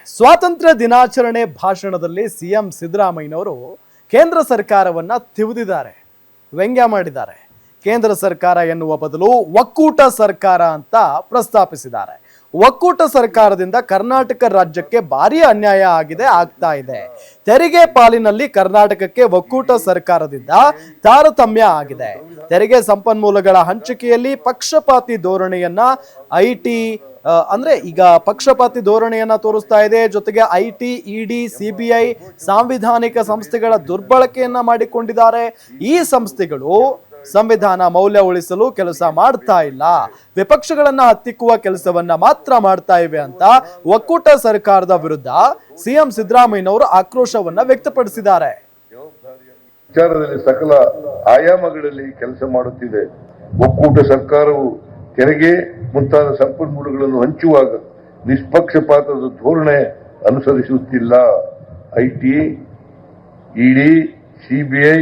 ಸ್ವಾತಂತ್ರ್ಯ ದಿನಾಚರಣೆ ಭಾಷಣದಲ್ಲಿ ಸಿಎಂ ಸಿದ್ದರಾಮಯ್ಯನವರು ಕೇಂದ್ರ ಸರ್ಕಾರವನ್ನ ತಿವಿದಿದ್ದಾರೆ, ವ್ಯಂಗ್ಯ ಮಾಡಿದ್ದಾರೆ. ಕೇಂದ್ರ ಸರ್ಕಾರ ಎನ್ನುವ ಬದಲು ಒಕ್ಕೂಟ ಸರ್ಕಾರ ಅಂತ ಪ್ರಸ್ತಾಪಿಸಿದ್ದಾರೆ. ಒಕ್ಕೂಟ ಸರ್ಕಾರದಿಂದ ಕರ್ನಾಟಕ ರಾಜ್ಯಕ್ಕೆ ಭಾರಿ ಅನ್ಯಾಯ ಆಗ್ತಾ ಇದೆ. ತೆರಿಗೆ ಪಾಲಿನಲ್ಲಿ ಕರ್ನಾಟಕಕ್ಕೆ ಒಕ್ಕೂಟ ಸರ್ಕಾರದಿಂದ ತಾರತಮ್ಯ ಆಗಿದೆ. ತೆರಿಗೆ ಸಂಪನ್ಮೂಲಗಳ ಹಂಚಿಕೆಯಲ್ಲಿ ಪಕ್ಷಪಾತಿ ಧೋರಣೆಯನ್ನ ಐಟಿ ಅಂದ್ರೆ ಈಗ ಪಕ್ಷಪಾತಿ ಧೋರಣೆಯನ್ನ ತೋರಿಸ್ತಾ ಇದೆ. ಜೊತೆಗೆ ಐಟಿ, ಇಡಿ, ಸಿಬಿಐ ಸಾಂವಿಧಾನಿಕ ಸಂಸ್ಥೆಗಳ ದುರ್ಬಳಕೆಯನ್ನ ಮಾಡಿಕೊಂಡಿದ್ದಾರೆ. ಈ ಸಂಸ್ಥೆಗಳು ಸಂವಿಧಾನ ಮೌಲ್ಯ ಉಳಿಸಲು ಕೆಲಸ ಮಾಡ್ತಾ ಇಲ್ಲ, ವಿಪಕ್ಷಗಳನ್ನ ಹತ್ತಿಕ್ಕುವ ಕೆಲಸವನ್ನ ಮಾತ್ರ ಮಾಡ್ತಾ ಇವೆ ಅಂತ ಒಕ್ಕೂಟ ಸರ್ಕಾರದ ವಿರುದ್ಧ ಸಿಎಂ ಸಿದ್ದರಾಮಯ್ಯನವರು ಆಕ್ರೋಶವನ್ನ ವ್ಯಕ್ತಪಡಿಸಿದ್ದಾರೆ. ವಿಚಾರದಲ್ಲಿ ಸಕಲ ಆಯಾಮಗಳಲ್ಲಿ ಕೆಲಸ ಮಾಡುತ್ತಿದೆ. ಒಕ್ಕೂಟ ಸರ್ಕಾರವು ತೆರಿಗೆ ಮುಂತಾದ ಸಂಪನ್ಮೂಲಗಳನ್ನು ಹಂಚುವಾಗ ನಿಷ್ಪಕ್ಷಪಾತದ ಧೋರಣೆ ಅನುಸರಿಸುತ್ತಿಲ್ಲ. ಐಟಿ, ಇಡಿ, ಸಿಬಿಐ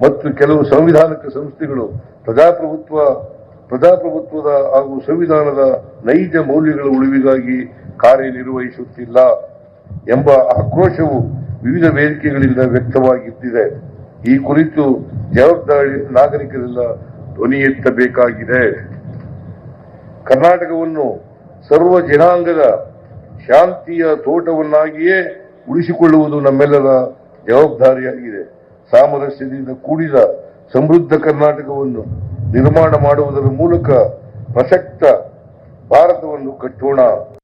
ಮತ್ತು ಕೆಲವು ಸಂವಿಧಾನಿಕ ಸಂಸ್ಥೆಗಳು ಪ್ರಜಾಪ್ರಭುತ್ವದ ಹಾಗೂ ಸಂವಿಧಾನದ ನೈಜ ಮೌಲ್ಯಗಳ ಉಳಿವಿಗಾಗಿ ಕಾರ್ಯನಿರ್ವಹಿಸುತ್ತಿಲ್ಲ ಎಂಬ ಆಕ್ರೋಶವು ವಿವಿಧ ವೇದಿಕೆಗಳಿಂದ ವ್ಯಕ್ತವಾಗಿದ್ದಿದೆ. ಈ ಕುರಿತು ಜವಾಬ್ದಾರಿ ನಾಗರಿಕರೆಲ್ಲ ಧ್ವನಿ ಎತ್ತಬೇಕಾಗಿದೆ. ಕರ್ನಾಟಕವನ್ನು ಸರ್ವ ಜನಾಂಗದ ಶಾಂತಿಯ ತೋಟವನ್ನಾಗಿಯೇ ಉಳಿಸಿಕೊಳ್ಳುವುದು ನಮ್ಮೆಲ್ಲರ ಜವಾಬ್ದಾರಿಯಾಗಿದೆ. ಸಾಮರಸ್ಯದಿಂದ ಕೂಡಿದ ಸಮೃದ್ಧ ಕರ್ನಾಟಕವನ್ನು ನಿರ್ಮಾಣ ಮಾಡುವುದರ ಮೂಲಕ ಸಶಕ್ತ ಭಾರತವನ್ನು ಕಟ್ಟೋಣ.